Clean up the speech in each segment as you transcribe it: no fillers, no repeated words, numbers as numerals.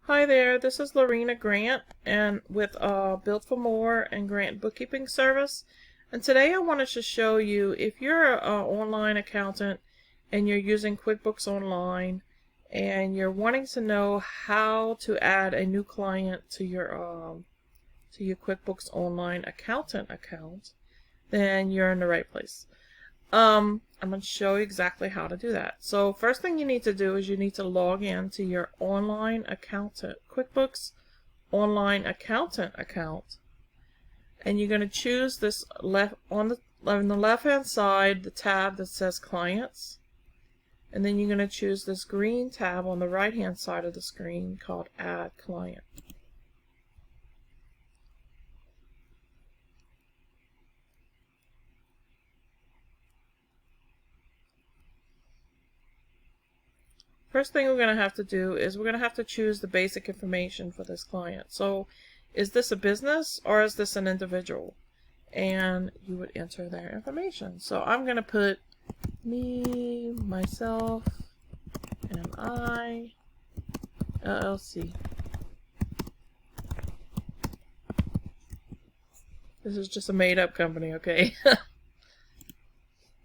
Hi there, this is Lorena Grant and with Built for More and Grant Bookkeeping Service. And today I wanted to show you if you're an online accountant and you're using QuickBooks Online and you're wanting to know how to add a new client to your QuickBooks Online Accountant account, then you're in the right place. I'm going to show you exactly how to do that. So first thing you need to do is you need to log in to your online accountant, QuickBooks Online Accountant account. And you're going to choose this on the left hand side, the tab that says Clients. And then you're going to choose this green tab on the right hand side of the screen called Add Client. First thing we're going to have to do is we're going to have to choose the basic information for this client. So is this a business or is this an individual? And you would enter their information. So I'm going to put me, myself, and I, LLC. This is just a made-up company, okay?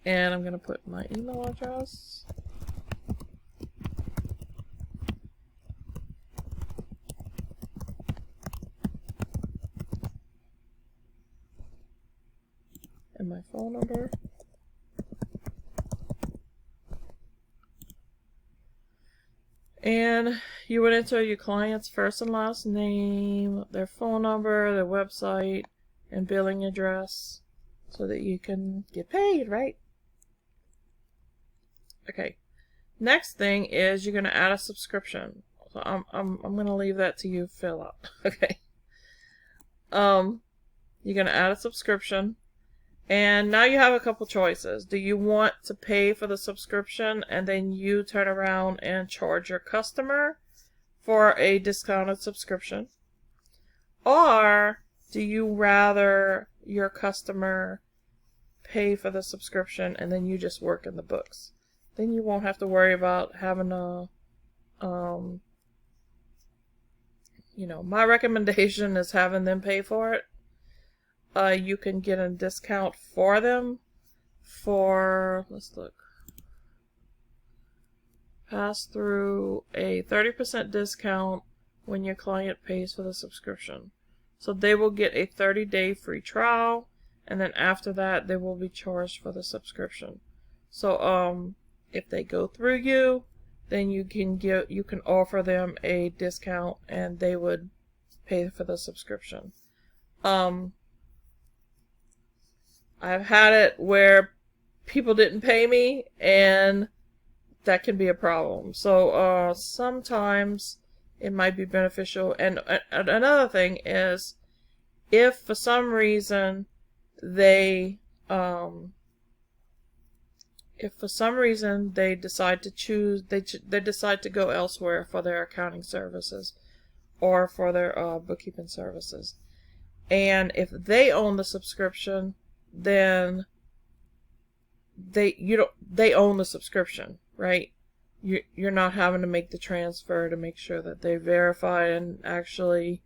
And I'm going to put my email address. And my phone number. And you would enter your client's first and last name, their phone number, their website, and billing address so that you can get paid, right? Okay. Next thing is you're going to add a subscription. So I'm going to leave that to you to fill out. Okay. You're going to add a subscription. And now you have a couple choices. Do you want to pay for the subscription and then you turn around and charge your customer for a discounted subscription? Or do you rather your customer pay for the subscription and then you just work in the books? Then you won't have to worry about having a, my recommendation is having them pay for it. You can get a discount for them for, let's look, pass through a 30% discount when your client pays for the subscription. So they will get a 30-day free trial, and then after that they will be charged for the subscription. So if they go through you, then you can offer them a discount and they would pay for the subscription. I've had it where people didn't pay me, and that can be a problem. So sometimes it might be beneficial. And another thing is, if for some reason they decide to choose, they decide to go elsewhere for their accounting services or for their bookkeeping services, and if they own the subscription, then they own the subscription, right? You're not having to make the transfer to make sure that they verify and actually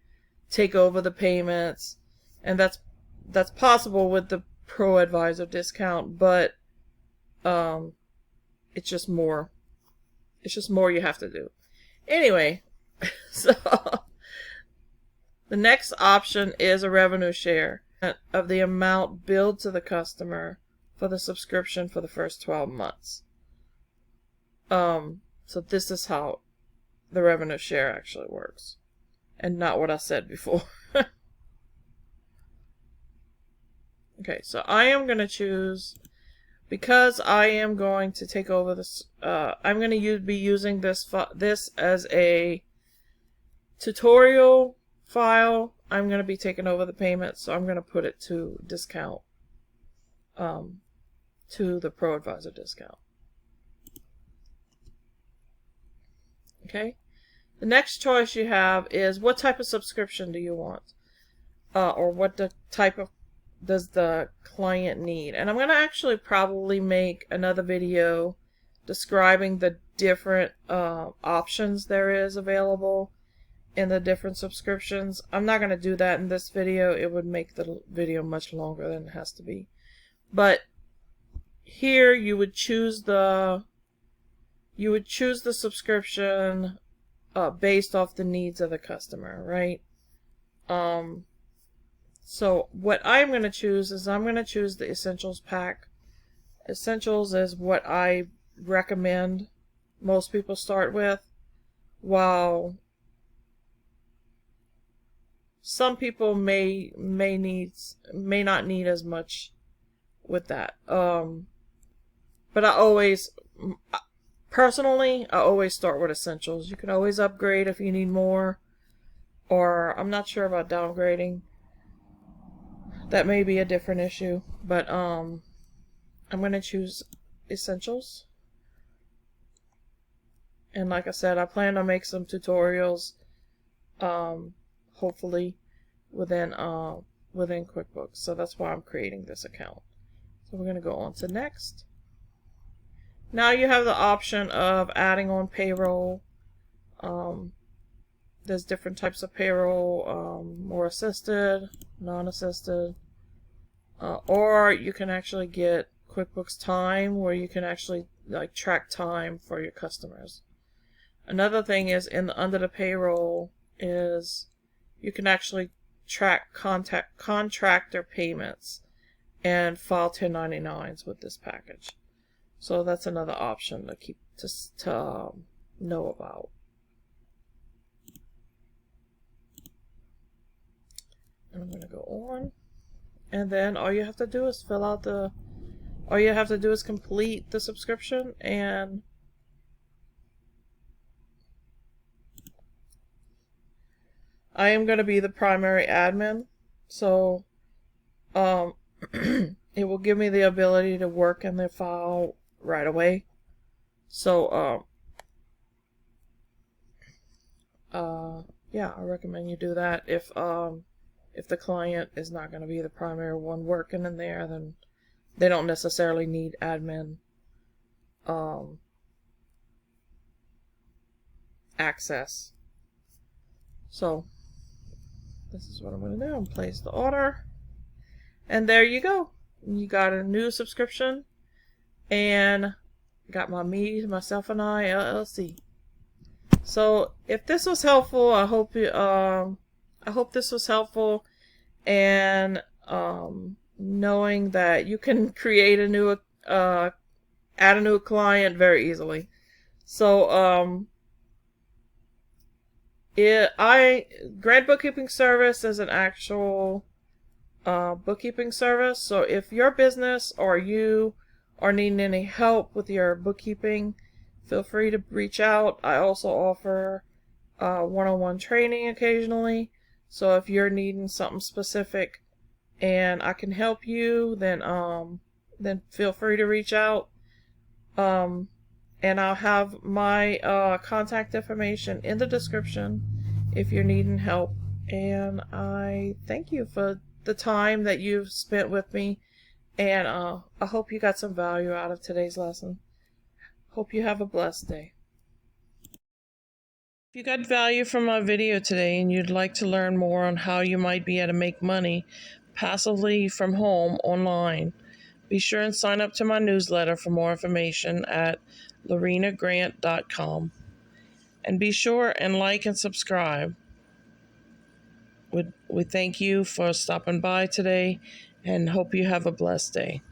take over the payments, and that's possible with the Pro Advisor discount, but it's just more you have to do. Anyway, so the next option is a revenue share of the amount billed to the customer for the subscription for the first 12 months. So this is how the revenue share actually works, and not what I said before. Okay, so I am going to choose, because I am going to take over this, I'm going to be using this as a tutorial file. I'm going to be taking over the payment, so I'm going to put it to discount, to the Pro Advisor discount. Okay. The next choice you have is what type of subscription do you want, or what type of does the client need. And I'm going to actually probably make another video describing the different options there is available in the different subscriptions. I'm not going to do that in this video. It would make the video much longer than it has to be. But here you would choose the subscription based off the needs of the customer, right? So what I'm going to choose is I'm going to choose the Essentials pack. Essentials is what I recommend most people start with, while some people may not need as much with that. But personally, I always start with Essentials. You can always upgrade if you need more, or I'm not sure about downgrading. That may be a different issue, but I'm going to choose Essentials. And like I said, I plan to make some tutorials, hopefully within QuickBooks. So that's why I'm creating this account. So we're going to go on to next. Now you have the option of adding on payroll. There's different types of payroll, more assisted, non-assisted, or you can actually get QuickBooks Time, where you can actually like track time for your customers. Another thing is under the payroll is you can actually track contractor payments and file 1099s with this package. So that's another option to know about. And I'm going to go on, and then all you have to do is complete the subscription, and I am going to be the primary admin, so it will give me the ability to work in the file right away. So yeah, I recommend you do that. If the client is not going to be the primary one working in there, then they don't necessarily need admin access. So this is what I'm going to do. I'm place the order, and there you go. You got a new subscription, and got myself and I LLC. So if this was helpful, I hope this was helpful, and knowing that you can create a new add a new client very easily. So Grant Bookkeeping Service is an actual bookkeeping service. So if your business or you are needing any help with your bookkeeping, feel free to reach out. I also offer one-on-one training occasionally. So if you're needing something specific and I can help you, then feel free to reach out. And I'll have my contact information in the description if you're needing help. And I thank you for the time that you've spent with me, and I hope you got some value out of today's lesson. Hope you have a blessed day. If you got value from my video today and you'd like to learn more on how you might be able to make money passively from home online, be sure and sign up to my newsletter for more information at lorenagrant.com. And be sure and like and subscribe. We thank you for stopping by today and hope you have a blessed day.